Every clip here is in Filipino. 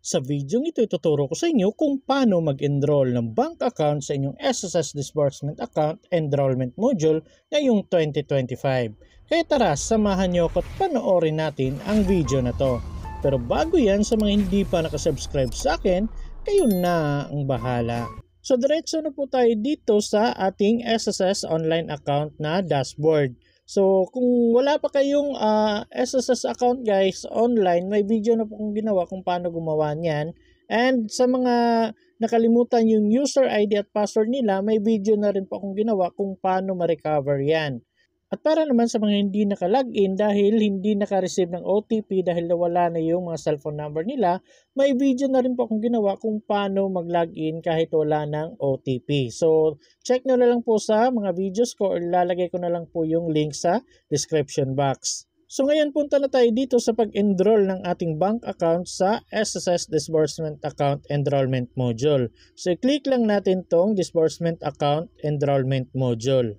Sa video ito, ituturo ko sa inyo kung paano mag-enroll ng bank account sa inyong SSS Disbursement Account Enrollment Module ngayong 2025. Kaya tara, samahan niyo ako at panoorin natin ang video na to. Pero bago yan, sa mga hindi pa nakasubscribe sa akin, kayo na ang bahala. So diretso na po tayo dito sa ating SSS online account na dashboard. So kung wala pa kayong SSS account guys online, may video na po kong ginawa kung paano gumawa niyan. And sa mga nakalimutan yung user ID at password nila, may video na rin po akong ginawa kung paano ma-recover yan. At para naman sa mga hindi naka-login dahil hindi naka-receive ng OTP dahil nawala na yung mga cellphone number nila, may video na rin po akong ginawa kung paano mag-login kahit wala ng OTP. So, check nyo na lang po sa mga videos ko or lalagay ko na lang po yung link sa description box. So ngayon punta na tayo dito sa pag-enroll ng ating bank account sa SSS Disbursement Account Enrollment Module. So, click lang natin tong Disbursement Account Enrollment Module.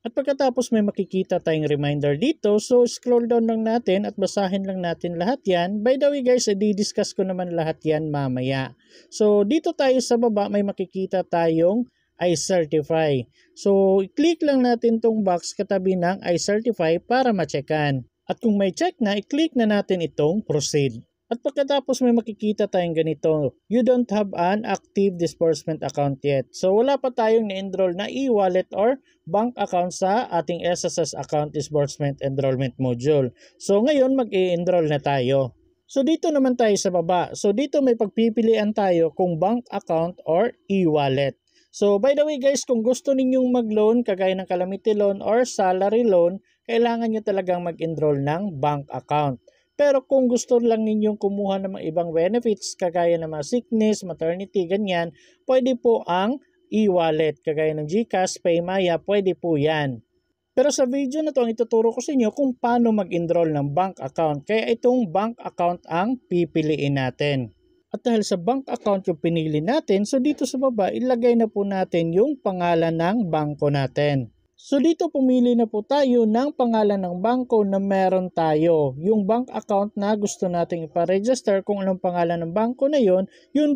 At pagkatapos may makikita tayong reminder dito, so scroll down lang natin at basahin lang natin lahat yan. By the way guys, i-discuss ko naman lahat yan mamaya. So dito tayo sa baba may makikita tayong I certify. So i-click lang natin tong box katabi ng I certify para ma-checkan. At kung may check na, i-click na natin itong proceed. At pagkatapos may makikita tayong ganito, you don't have an active disbursement account yet. So wala pa tayong na-enroll na e-wallet or bank account sa ating SSS account disbursement enrollment module. So ngayon mag-i-enroll na tayo. So dito naman tayo sa baba. So dito may pagpipilian tayo kung bank account or e-wallet. So by the way guys, kung gusto ninyong mag-loan kagaya ng calamity loan or salary loan, kailangan nyo talagang mag-enroll ng bank account. Pero kung gusto lang ninyong kumuha ng mga ibang benefits kagaya ng mga sickness, maternity, ganyan, pwede po ang e-wallet kagaya ng GCash, Paymaya, pwede po yan. Pero sa video na to, ituturo ko sa inyo kung paano mag-enroll ng bank account. Kaya itong bank account ang pipiliin natin. At dahil sa bank account yung pinili natin, so dito sa baba, ilagay na po natin yung pangalan ng bangko natin. So dito pumili na po tayo ng pangalan ng bangko na meron tayo. Yung bank account na gusto nating iparegister, kung anong pangalan ng bangko na yun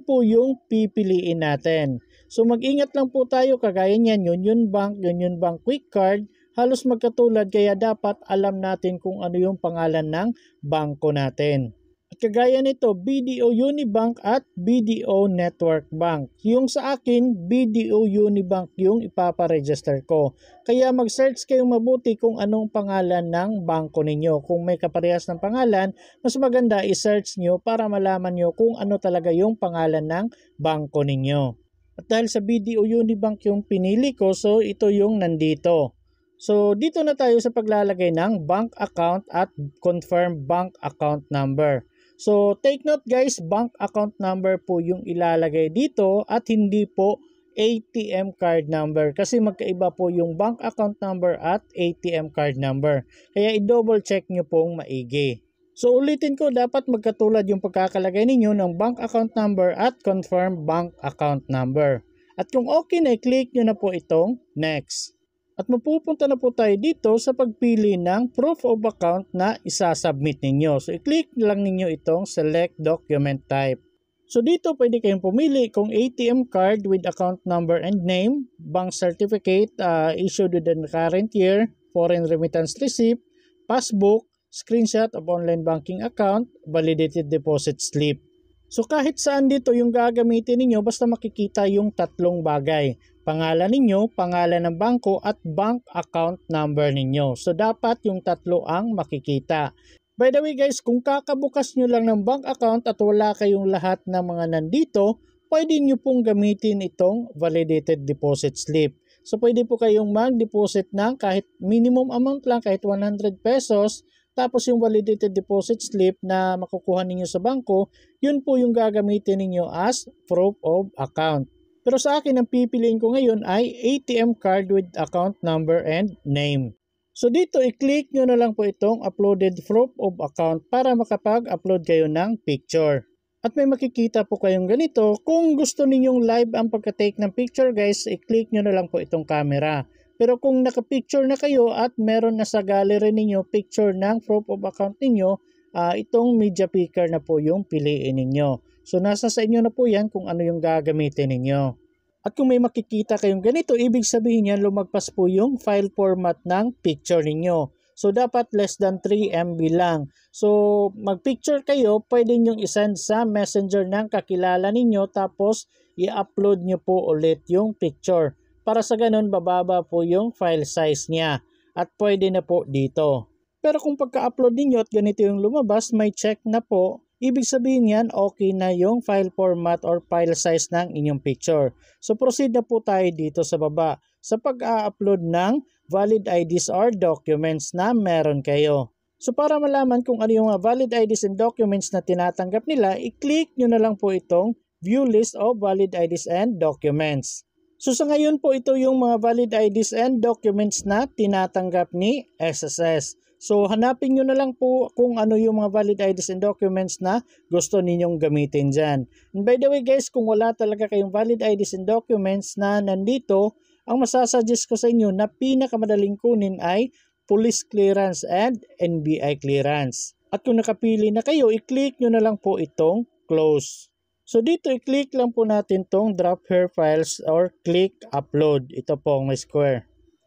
po yung pipiliin natin. So mag-ingat lang po tayo kagaya niyan, Union Bank Quick Card, halos magkatulad kaya dapat alam natin kung ano yung pangalan ng bangko natin. At kagaya nito, BDO Unibank at BDO Network Bank. Yung sa akin, BDO Unibank yung ipaparegister ko. Kaya mag-search kayong mabuti kung anong pangalan ng bangko ninyo. Kung may kaparehas ng pangalan, mas maganda i-search nyo para malaman nyo kung ano talaga yung pangalan ng bangko ninyo. At dahil sa BDO Unibank yung pinili ko, so ito yung nandito. So dito na tayo sa paglalagay ng bank account at confirm bank account number. So take note guys, bank account number po yung ilalagay dito at hindi po ATM card number kasi magkaiba po yung bank account number at ATM card number. Kaya i-double check nyo pong maigi. So ulitin ko, dapat magkatulad yung pagkakalagay ninyo ng bank account number at confirm bank account number. At kung okay na, i-click nyo na po itong next. At mapupunta na po tayo dito sa pagpili ng proof of account na isasubmit ninyo. So i-click lang ninyo itong select document type. So dito pwede kayong pumili kung ATM card with account number and name, bank certificate issued within the current year, foreign remittance receipt, passbook, screenshot of online banking account, validated deposit slip. So kahit saan dito yung gagamitin ninyo basta makikita yung tatlong bagay. Pangalan ninyo, pangalan ng bangko at bank account number ninyo. So dapat yung tatlo ang makikita. By the way guys, kung kakabukas nyo lang ng bank account at wala kayong lahat ng mga nandito, pwede nyo pong gamitin itong validated deposit slip. So pwede po kayong mag-deposit ng kahit minimum amount lang, kahit 100 pesos. Tapos yung validated deposit slip na makukuha ninyo sa bangko, yun po yung gagamitin ninyo as proof of account. Pero sa akin, ang pipiliin ko ngayon ay ATM card with account number and name. So dito, i-click nyo na lang po itong uploaded proof of account para makapag-upload kayo ng picture. At may makikita po kayong ganito. Kung gusto ninyong live ang pagka-take ng picture guys, i-click nyo na lang po itong camera. Pero kung naka-picture na kayo at meron na sa gallery ninyo picture ng proof of account ninyo, itong media picker na po yung piliin ninyo. So nasa sa inyo na po yan kung ano yung gagamitin ninyo. At kung may makikita kayong ganito, ibig sabihin yan lumagpas po yung file format ng picture ninyo. So dapat less than 3 MB lang. So mag-picture kayo, pwede nyo isend sa messenger ng kakilala ninyo tapos i-upload nyo po ulit yung picture. Para sa ganun, bababa po yung file size niya at pwede na po dito. Pero kung pagka-upload ninyo at ganito yung lumabas, may check na po. Ibig sabihin yan, okay na yung file format or file size ng inyong picture. So proceed na po tayo dito sa baba sa pag-upload ng valid IDs or documents na meron kayo. So para malaman kung ano yung valid IDs and documents na tinatanggap nila, i-click nyo na lang po itong View List of Valid IDs and Documents. So sa ngayon po ito yung mga valid IDs and documents na tinatanggap ni SSS. So hanapin nyo na lang po kung ano yung mga valid IDs and documents na gusto ninyong gamitin dyan. And by the way guys, kung wala talaga kayong valid IDs and documents na nandito, ang masasuggest ko sa inyo na pinakamadaling kunin ay Police Clearance and NBI Clearance. At kung nakapili na kayo, i-click nyo na lang po itong Close. So dito i-click lang po natin tong Drop Here Files or Click Upload. Ito po ang may square.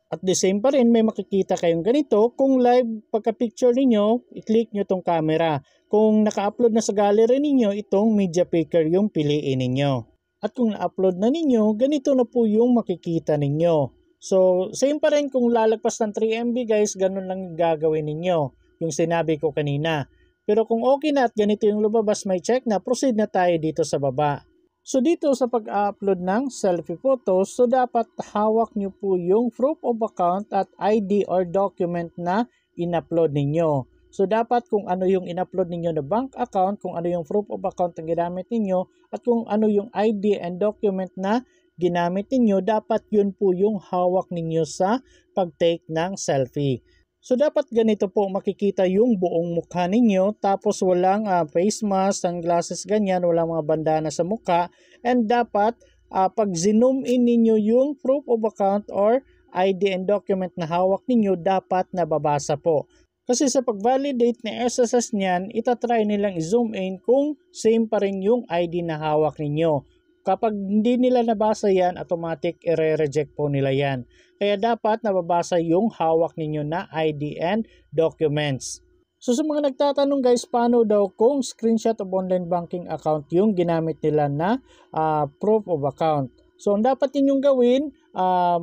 At the same pa rin, may makikita kayong ganito. Kung live pagka-picture ninyo, i-click nyo itong camera. Kung naka-upload na sa gallery ninyo, itong media picker yung piliin ninyo. At kung na-upload na ninyo, ganito na po yung makikita ninyo. So, same pa rin kung lalagpas ng 3 MB guys, ganun lang yung gagawin ninyo. Yung sinabi ko kanina. Pero kung okay na at ganito yung lumabas, may check na, proceed na tayo dito sa baba. So dito sa pag-upload ng selfie photos, so dapat hawak nyo po yung proof of account at ID or document na in-upload ninyo. So dapat kung ano yung in-upload ninyo na bank account, kung ano yung proof of account na ginamit ninyo, at kung ano yung ID and document na ginamit ninyo, dapat yun po yung hawak ninyo sa pag-take ng selfie. So dapat ganito po makikita yung buong mukha ninyo tapos walang face mask, sunglasses, ganyan, walang mga bandana sa mukha, and dapat pag zoom in ninyo yung proof of account or ID and document na hawak ninyo, dapat nababasa po. Kasi sa pag-validate ni SSS niyan, itatry nilang i-zoom in kung same pa rin yung ID na hawak ninyo. Kapag hindi nila nabasa yan, automatic i-reject po nila yan. Kaya dapat nababasa yung hawak ninyo na ID and documents. So sa mga nagtatanong guys, paano daw kung screenshot of online banking account yung ginamit nila na proof of account? So ang dapat ninyong gawin,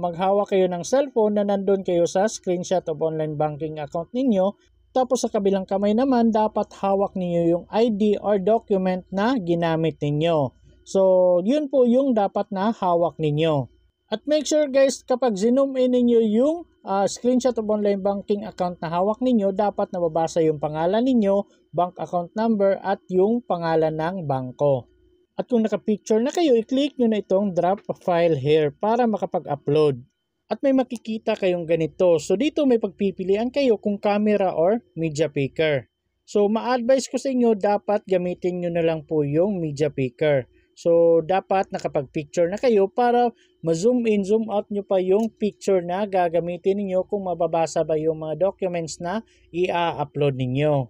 maghawak kayo ng cellphone na nandun kayo sa screenshot of online banking account ninyo. Tapos sa kabilang kamay naman, dapat hawak ninyo yung ID or document na ginamit ninyo. So, yun po yung dapat na hawak ninyo. At make sure guys, kapag zoom in ninyo yung screenshot of online banking account na hawak ninyo, dapat nababasa yung pangalan ninyo, bank account number, at yung pangalan ng bangko. At kung naka-picture na kayo, i-click nyo na itong drop file here para makapag-upload. At may makikita kayong ganito. So, dito may pagpipilian kayo kung camera or media picker. So, ma-advise ko sa inyo, dapat gamitin nyo na lang po yung media picker. So, dapat nakapag-picture na kayo para ma-zoom in, zoom out nyo pa yung picture na gagamitin ninyo kung mababasa ba yung mga documents na i-upload ninyo.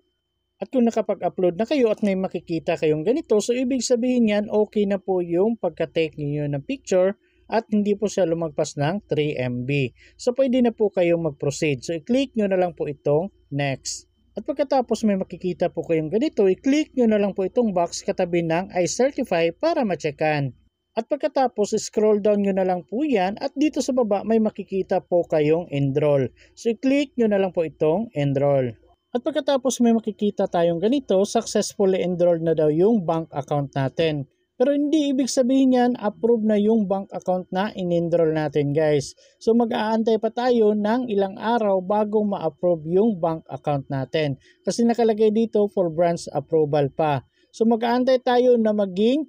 At kung nakapag-upload na kayo at may makikita kayong ganito, so ibig sabihin yan, okay na po yung pagka-take ninyo ng picture at hindi po siya lumagpas ng 3 MB. So, pwede na po kayong mag-proceed. So, i-click nyo na lang po itong next. At pagkatapos may makikita po kayong ganito, i-click nyo na lang po itong box katabi ng I certify para ma-checkan. At pagkatapos, scroll down nyo na lang po yan at dito sa baba may makikita po kayong enroll. So, i-click nyo na lang po itong enroll. At pagkatapos may makikita tayong ganito, successfully enrolled na daw yung bank account natin. Pero hindi ibig sabihin yan, approve na yung bank account na in-enroll natin guys. So mag-aantay pa tayo ng ilang araw bago ma-approve yung bank account natin. Kasi nakalagay dito for branch approval pa. So mag-aantay tayo na maging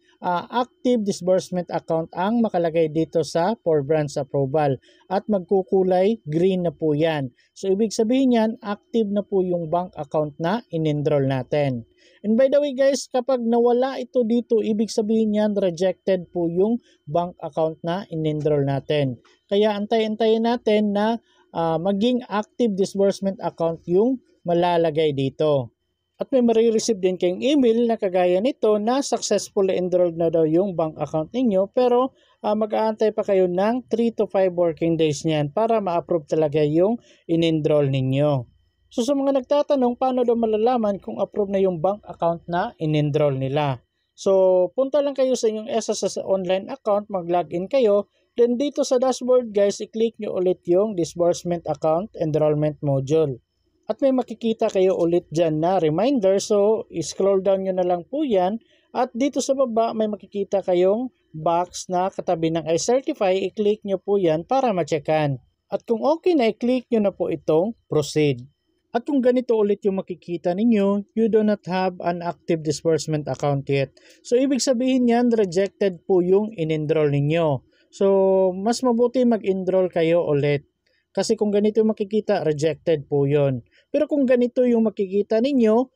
active disbursement account ang makalagay dito sa for branch approval. At magkukulay green na po yan. So ibig sabihin yan, active na po yung bank account na in-enroll natin. And by the way guys, kapag nawala ito dito, ibig sabihin yan, rejected po yung bank account na in-enroll natin. Kaya antay-antayin natin na maging active disbursement account yung malalagay dito. At may marireceive din kayong email na kagaya nito na successfully enrolled na daw yung bank account ninyo, pero mag-aantay pa kayo ng 3 to 5 working days niyan para ma-approve talaga yung in-enroll ninyo. So sa mga nagtatanong paano daw malalaman kung approve na yung bank account na in-enroll nila. So punta lang kayo sa inyong SSS online account, mag-login kayo. Then dito sa dashboard guys, i-click nyo ulit yung disbursement account enrollment module. At may makikita kayo ulit dyan na reminder. So, scroll down nyo na lang po yan. At dito sa baba, may makikita kayong box na katabi ng I-certify. I-click nyo po yan para ma-checkan. At kung okay na, i-click nyo na po itong proceed. At kung ganito ulit yung makikita ninyo, you do not have an active disbursement account yet. So, ibig sabihin yan, rejected po yung in-enroll ninyo. So, mas mabuti mag-enroll kayo ulit. Kasi kung ganito yung makikita, rejected po yun. Pero kung ganito yung makikita ninyo,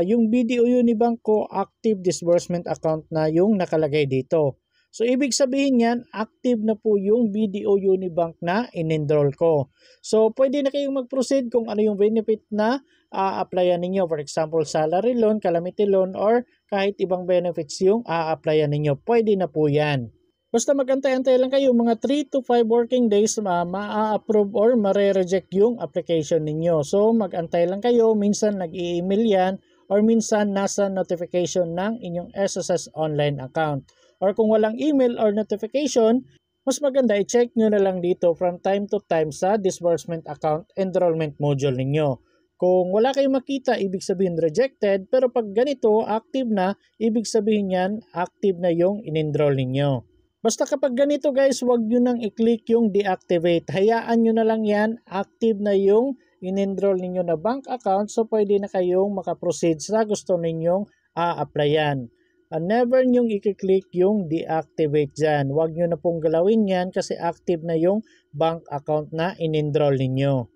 yung BDO Unibanco active disbursement account na yung nakalagay dito. So, ibig sabihin yan, active na po yung BDO Unibank na in-enroll ko. So, pwede na kayong mag-proceed kung ano yung benefit na applyan ninyo. For example, salary loan, calamity loan, or kahit ibang benefits yung applyan ninyo. Pwede na po yan. Basta mag-antay-antay lang kayo, mga 3 to 5 working days ma-approve or mare-reject yung application ninyo. So mag-antay lang kayo, minsan nag-i-email yan or minsan nasa notification ng inyong SSS online account. Or kung walang email or notification, mas maganda i-check nyo na lang dito from time to time sa disbursement account enrollment module ninyo. Kung wala kayong makita, ibig sabihin rejected, pero pag ganito, active na, ibig sabihin yan, active na yung in-enroll ninyo. Basta kapag ganito guys, huwag nyo nang i-click yung deactivate. Hayaan nyo na lang yan, active na yung in-enroll ninyo na bank account, so pwede na kayong makaproceed sa gusto ninyong applyan. Never nyong i-click yung deactivate dyan. Huwag nyo na pong galawin yan kasi active na yung bank account na in-enroll ninyo.